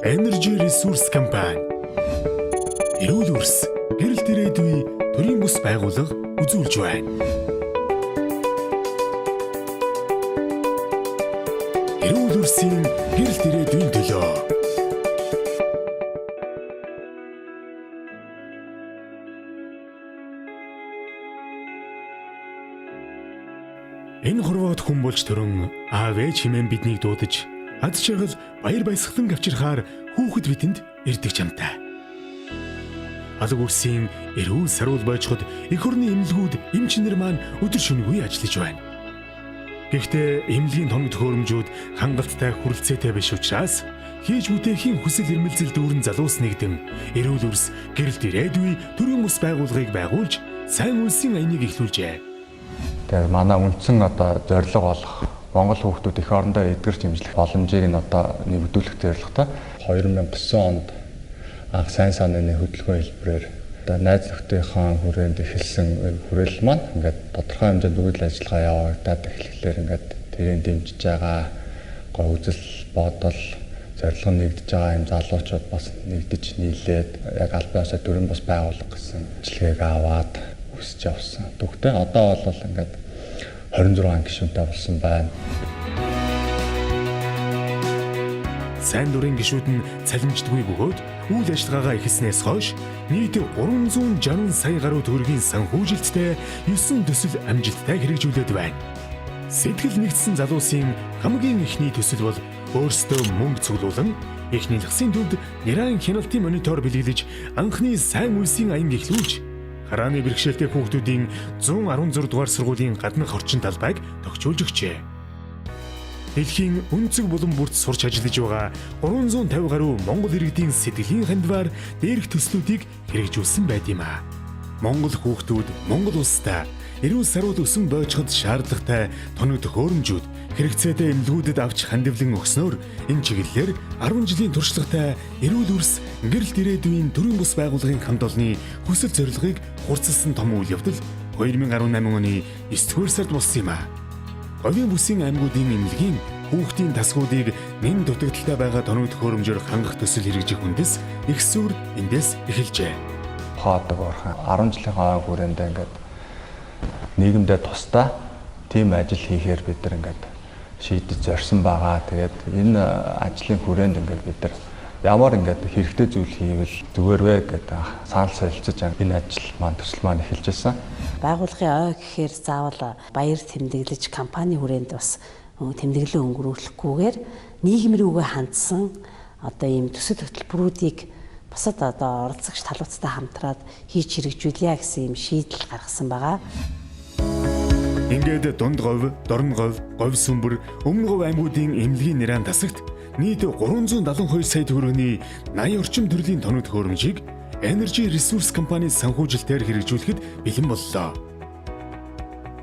Energy Resource компани. Эрүүл үрс гэрэл ирээдүй төрийн бус байгууллага үзүүлж байна. Эрүүл үрсийн гэрэл ирээдүйн төлөө. Энэ хорвоод хүн болж төрөн аав ээж хэмээн биднийг дуудаж ад жаргал баяр баясгалан авчирхаар хүүхэд бидэнд ирдэг чамтай. Алга үрсийн эрүүл саруул бойчход эх орны эмнэлгүүд эмчнэр маань өдөр шөнөгүй ажиллаж байна. Гэхдээ эмнэлгийн тоног төхөөрөмжүүд хангалттай хүрэлцээтэй биш учраас хийж бүтээхийн хүсэл эрмэлзэл дүүрэн залуус нэгдэн эрүүл үрс гэрэлт ирээдүй төрийн бус байгууллагыг байгуулж сайн үлсийн аяныг эхлүүлжээ. Тэгээ манай үндсэн зорилго болох Монгол хүүхдүүд эх орондоо эдгэр хэмжлэх боломжийг нэмэгдүүлэх зорилготой 2009 онд анх сайн санааны хөтөлбөрийн хэлбэрээр найз нөхдийнхөө хүрээнд эхэлсэн хүрээлэл маань ингээд тодорхой хэмжээнд үйл ажиллагаа явагдаад эхлэхлээр ингээд тэрийг дэмжиж байгаа үзэл бодол зорилго нэгдэж байгаа юм залуучууд бас нэгдэж нийлээд яг аль биесээ төрийн бас байгуулах гэсэн ажлыг аваад хүсэж явсан. Тэгвэл одоо бол ингээд 26 гишүүнтэй болсон байна. Сайн дурын гишүүд нь цалинждаггүй бөгөөд үйл ажиллагаагаа эхэлснээс хойш нийт 360 сая гаруй төгрөгийн санхүүжилттэй 9 төсөл амжилттай хэрэгжүүлээд байна. Сэтгэл нэгдсэн залуусын хамгийн ихний төсөл бол өөрсдөө мөнгө цуглуулан эхний лагсын төвд нэрийн хяналтын монитор бэлгэлж анхны сайн үлсийн аянг эхлүүлж харааны бэрхшээлтэй хүүхдүүдийн 116 дугаар сургуулийн гаднах орчин талбайг тогтжуулж өгчээ. Дэлхийн өнцөг булан бүрт сурч ажиллаж байгаа 350 гаруй Монгол иргэдийн сэтгэлийн хандваар дээрх төслүүдийг хэрэгжүүлсэн байд юм а. Монгол хүүхдүүд Монгол улстай эрүүл саруул өсөн бойчход шаардлагатай тоног төхөөрөмжүүд хэрэгцээтэй эмнэлгүүдэд авч хандивлан өгснөөр энэ чиглэлээр 10 жилийн туршлагатай эрүүл үрс гэрэлт ирээдүйн төрийн бус байгууллагын хамт олонны хүсэл зорилгыг хурцлсан том үйл явдал 2018 оны 9-р сард болсон юм а. Говийн бүсийн аймагуудын эмнэлгийн хүүхдийн тасгуудыг нэн дутагдaltaй байгаа тоног төхөөрөмжөөр хангах төсөл хэрэгжих үндэс их сүр эндээс эхэлжээ. Хаадаг орхон 10 жилийн хүрээнд ингээд нийгэмдээ тусдаа тийм ажил хийхээр бид нар ингээд шийдэж зорьсон байгаа. Тэгээд энэ ажлын хүрээнд ингээд бид нар ямар ингээд хэрэгтэй зүйл хийвэл зүгээр вэ гэдэг санал солилцож энэ ажил маань төсөл маань эхэлж байсан. Байгууллагын ой гэхээр заавал баяр тэмдэглэж компани хүрээнд бас тэмдэглэл өнгөрүүлэхгүйгээр нийгэм рүүгээ хандсан ийм төсөл хөтөлбөрүүдийг бусад оролцогч талуудтай хамтраад хийж хэрэгжүүлье гэсэн ийм шийдэл гаргасан байгаа. Ингээд дунд говь, дорн говь, говь сүмбэр, өмнө говь аймагуудын эмнэлгийн нэрийн тасагт нийт 372 сая төгрөгийн 80 орчим төрлийн тоног төхөөрөмжийг Energy Resource компани санхүүжилтээр хэрэгжүүлэхэд бэлэн боллоо.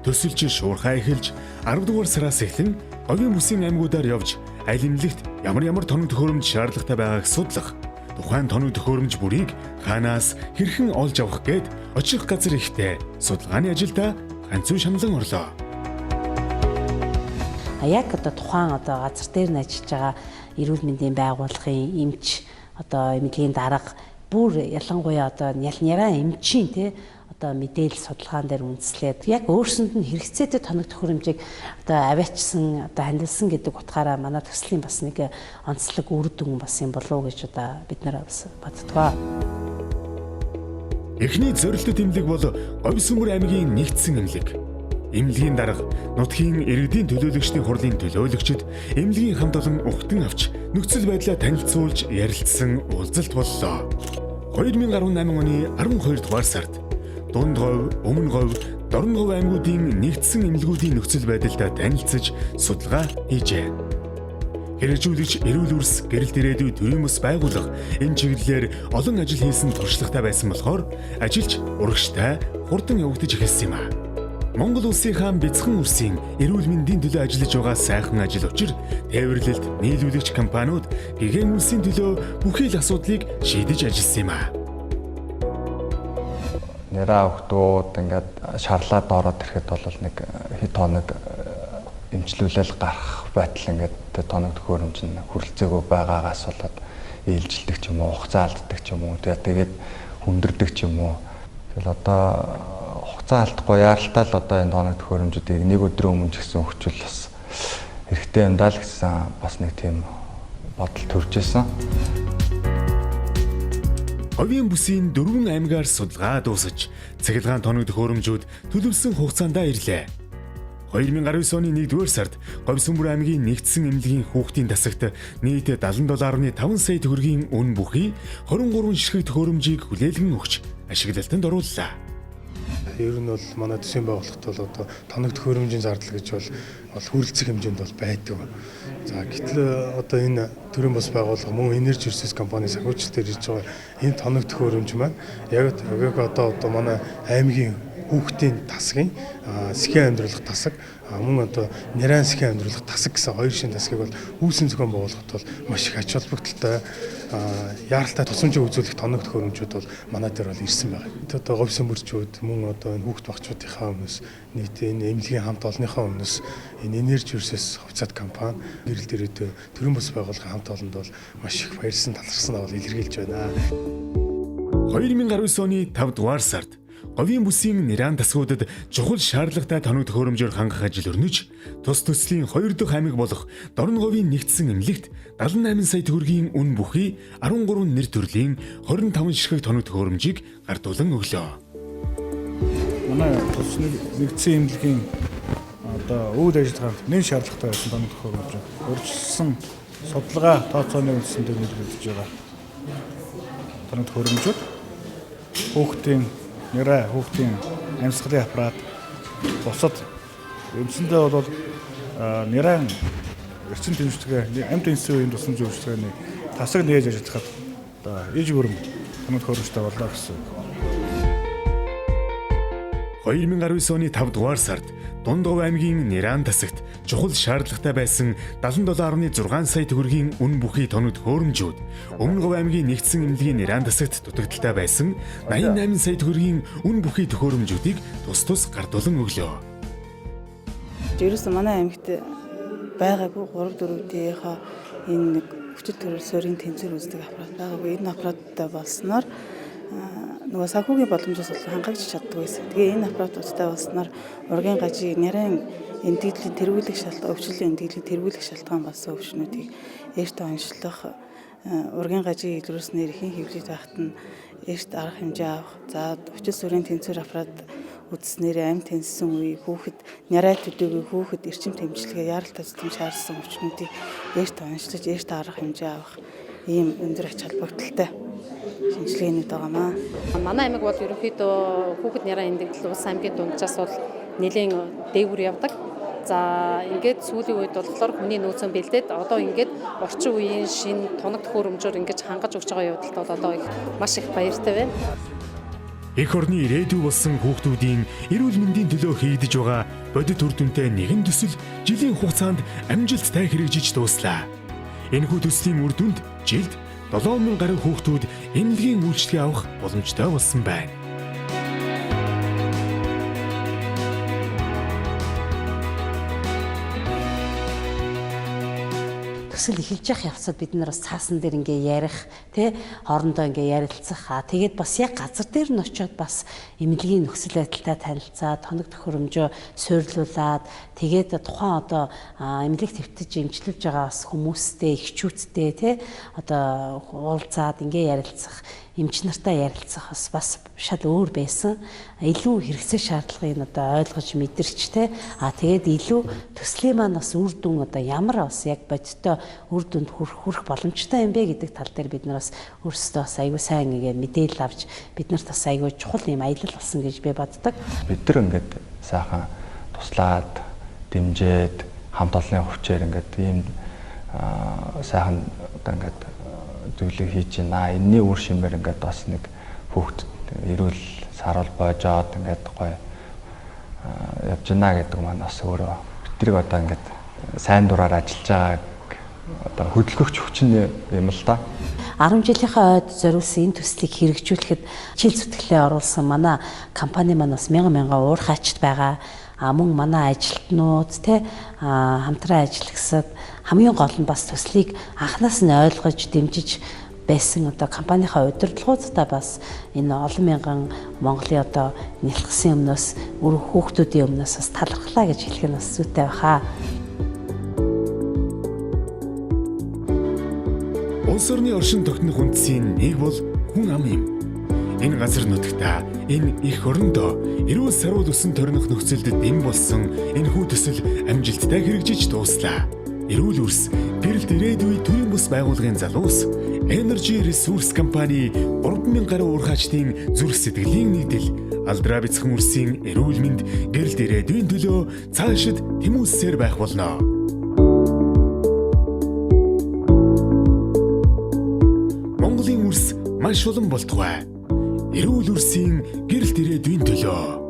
Төсөлч шуурхай эхэлж 10 дугаар сараас эхлэн говийн бүсийн аймагуудаар явж аль эмнэлэгт ямар тоног төхөөрөмж шаардлагатай байгааг судлах, тухайн тоног төхөөрөмж бүрийг хаанаас хэрхэн олж авах гээд очих газар ихтэй судалгааны ажилдаа ганцхан шамлан орлоо. Яг тухайн газар дээр нь ажиллаж байгаа эрүүл мэндийн байгууллагын эмч эмнэлгийн дарга бүр ялангуяа ялняраа эмчийн мэдээлэл судалгаан дээр үндэслээд яг өөрсөнд нь хэрэгцээтэй тоног төхөөрөмжийг аваачсан хандилсан гэдэг утгаараа манай төслийн бас нэг онцлог үр дүн бас юм болов уу гэж бид нар бас боддгоо. Эхний зорилттой эмнэлэг бол Говь Сүмбэр аймгийн нэгдсэн эмнэлэг. Эмнэлгийн дарга нутгийн иргэдийн төлөөлөгчдийн хурлын төлөөлөгчд эмнэлгийн хамт олон ухтан авч нөхцөл байдлаа танилцуулж ярилцсан уулзалт боллоо. 2018 оны 12 дугаар сард дунд говь, өмнө говь, дорн говь аймагуудын нэгдсэн эмнэлгүүдийн нөхцөл байдалтай танилцж судалгаа хийжээ. Хэрэгжүүлэгч эрүүл үрс гэрэлт ирээдүй төрийн бус байгууллага энэ чиглэлээр олон ажил хийсэн туршлагатай байсан болохоор ажилч урагштай хурдан явагдаж эхэлсэн юм а. Монгол улсынхаа бяцхан үрсийн эрүүл мэндийн төлөө ажиллаж байгаа сайхан ажил учир тээвэрлэлд нийлүүлэгч компаниуд гэгэн улсын төлөө бүхий л асуудлыг шийдэж ажилласан юм а. Нэраа хүүхдүүд ингээд шарлаад ороод ирэхэд бол нэг хэд хоног эмчлүүлэл гарах байтал ингээд тоног төхөөрөмж нь хүрэлцээгүй байгаагаас болоод ээлжилдэг ч юм уу, хугацаа алддаг ч юм уу, тэгээд хүндэрдэг ч юм уу. Тэгэл одоо хугацаа алдахгүй яаралтай л одоо энэ тоног төхөөрөмжүүдийг нэг өдрийн өмнө ч гэсэн өгчүүл бас хэрэгтэй юм даа л гэсэн бас нэг тийм бодол төрж байсан. Говийн бүсийн 4 аймгаар судалгаа дуусаж, цахилгаан тоног төхөөрөмжүүд төлөвлөсөн хугацаанд ирлээ. 2019 оны 1-р сард Говьсөнбөр аймгийн нэгдсэн эмнэлгийн хүүхдийн тасагт нийт $77.5 сая төгрөгийн үн бүхий 23 ширхэг төхөөрөмжийг хүлээлгэн өгч ашиглалтанд орууллаа. Ер нь бол манай төсвийн байгууллагт бол одоо тоног төхөөрөмжийн зардал гэж бол хүрэлцэх хэмжээнд бол байдаг. За гэтэл одоо энэ төрийн бас байгууллага мөн Energy Resources компани санхүүжилтээр ирж байгаа энэ тоног төхөөрөмж маань яг одоо манай аймгийн хүүхдийн тасгийн сэхэн амьдруулах тасаг мөн одоо нярайн сэхэн амьдруулах тасаг гэсэн хоёр шин тасгийг бол үүсгэн зохион байгуулахад бол маш их ач холбогдолтой яаралтай тусламжийг үзүүлэх тоног төхөөрөмжүүд бол манай дээр бол ирсэн байна. Одоо говьсөнбөрчүүд мөн одоо энэ хүүхд багчуудынхаа өмнөөс нийт энэ эмнэлгийн хамт олонныхаа өмнөөс энэ Energy Resources хувьцаат компани гэрэл дээрээ төрийн бас байгууллагын хамт олонд бол маш их баярлсан талархсан бол илэрхийлж байна. 2019 оны 5 дугаар сард Говийн бүсийн нэран тасгуудад чухал шаардлагатай тоног төхөөрөмжөөр хангах ажил өрнөж, тус төслийн 2 дахь аймаг болох Дорноговийн нэгдсэн эмнэлэгт 78 сая төгрөгийн үн бүхий 13 нэр төрлийн 25 ширхэг тоног төхөөрөмжийг гартуулан өглөө. Манай тус нэгдсэн эмнэлгийн одоо үйл ажиллагаанд нэн шаардлагатай байсан тоног төхөөрөмж урьдчилсан судалгаа тооцооны үндсэн дээр нөлөөлж байгаа тоног төхөөрөмжүүд хүүхдийн нэрэ хүүхдийн амьсгалын аппарат бусад үндсэндээ бол нэрэн эрчим тэмцэлгээ амьд энсийн үеийн тусламж үйлчилгээний тасаг нээж ажиллахад одоо иж бүрэн тоног төхөөрөмжтэй боллоо гэсэн. 2019 оны 5 дугаар сард Дундгов аймгийн Нэран тасагт чухал шаардлагатай байсан $77.6 сая төгрөгийн үн бүхий тоног төхөөрөмжүүд Өмнөговь аймгийн нэгдсэн эмнэлгийн Нэран тасагт дутагдaltaй байсан 88 сая төгрөгийн үн бүхий төхөөрөмжүүдийг тус гардуулан өглөө. Ерөөсөө манай аймагт байгаагүй 3-4-ийнхаа энэ хүчит төрөлсөөрийн тэнцвэр үздэг аппарат байгаагүй. Энэ аппараттай болсноор нөгөө санхүүгийн боломжоос хангаж чаддаг байсан. Тэгээ энэ аппаратуудтай болсноор ургийн гажиг нэрэн эндийдлийн тэргүүлэх шалтгаан, өвчлөлийн эндийдлийн тэргүүлэх шалтгаан болсон өвчнүүдийг эрт онцлох, ургийн гажиг илрүүлснээр ихэн хэвлэлт байхад нь эрт арга хэмжээ авах, за хүчит сүрийн тэнцвэр аппарат үзснээр амь тэнцсэн үе хүүхэд нярай төдөөгүй хүүхэд эрчим тэмцэлгээ яаралтай зүтгэн шаардсан өвчнүүдийг эрт онцлож, эрт арга хэмжээ авах ийм өндөр ач холбогдолтой шинжилгээнүүд байгаамаа. Манай аймаг бол ерөнхийдөө хүүхэд нярайн эндэгдэл улс аймгийн дунджаас бол нэлээд дээгүүр явдаг. За ингээд сүүлийн үед болохоор хүний нөөцөө бэлдээд одоо ингээд орчин үеийн шинэ тоног төхөөрөмжөөр ингэж хангаж өгч байгаа явдалд бол одоо маш их баяртай байна. Эх орны ирээдүй болсон хүүхдүүдийн эрүүл мэндийн төлөө хийгдэж байгаа бодит үр дүнтэй нэгэн төсөл жилийн хугацаанд амжилттай хэрэгжиж дууслаа. Энэхүү төслийн үр дүнд жилд 7,000 гаруй хүүхдүүд эмнэлгийн үйлчилгээ авах боломжтой болсон байна. Төсөл эхэлж явах явцад бид нар бас цаасан дээр ингээ ярих, тэ хоорондоо ингээ ярилцах. Тэгээд бас яг газар дээр нь очиод бас эмнэлгийн нөхцөл байдалтай танилцаад, тоног төхөөрөмжөө суйрлуулад, тэгээд тухайн одоо эмнэлэг твтэж эмчилж байгаа бас хүмүүстэй, эхчүүдтэй, тэ одоо уулзаад ингээ ярилцах, эмч нартай ярилцах бас шал өөр байсан. Илүү хэрэгцээ шаардлагыг одоо ойлгож мэдэрч тэ тэгээд илүү төслийн маань бас үр дүн одоо ямар бас яг бодиттой үр дүнд хүрэх боломжтой юм бэ гэдэг тал дээр бид нар бас өөрсдөө бас аягүй сайн ингээ мэдээлэл авч биднэрт бас аягүй чухал юм аялал болсон гэж би боддог. Бид нар ингээд сайхан туслаад дэмжээд хамт олонны хүчээр ингээд ийм сайхан одоо ингээд зүйлийг хийж байна. Энэний үр шимээр ингээд бас нэг хүүхд эрүүл саруул боожоод ингээд гоё явж байна гэдэг маань бас өөрөө бидрийг одоо ингээд сайн дураар ажиллаж байгаа одоо хөдөлгөгч хүчин юм л да. 10 жилийнхаа ойд зориулсан энэ төслийг хэрэгжүүлэхэд чил зүтгэлээ оруулсан манай компани маань бас мянган уурхайчд байгаа. Мөн манай ажилтнууд те хамтран ажиллагсад хамгийн гол нь бас төслийг анханаас нь ойлгож дэмжиж байсан одоо компанийнхаа удирдлагуудаа бас энэ олон мянган Монголын одоо нэлхсэн өмнөөс хүүхдүүдийн өмнөөс бас талархлаа гэж хэлэх нь бас зүйтэй баха. Улс орны оршин тогтнох үндсийн нэг бол хүн ам юм. Энэ газар нутагта энэ их орондоо эрүүл сарвал өсөн торних нөхцөлд дэм болсон энэ хүн төсөл амжилттай хэрэгжиж дууслаа. Эрүүл үрс гэрэлт ирээдүйн төрийн бус байгууллагын залуус Energy Resource компани 3000 гаруй уурхаачдын зүрх сэтгэлийн нийтэл алдраа бяцхан үрсийн эрүүл мэнд гэрэлт ирээдүйн төлөө цаашид тэмүүлсээр байх болно. Монголын үрс маш улам болтугай. Эрүүл үрсийн гэрэлт ирээдүйн төлөө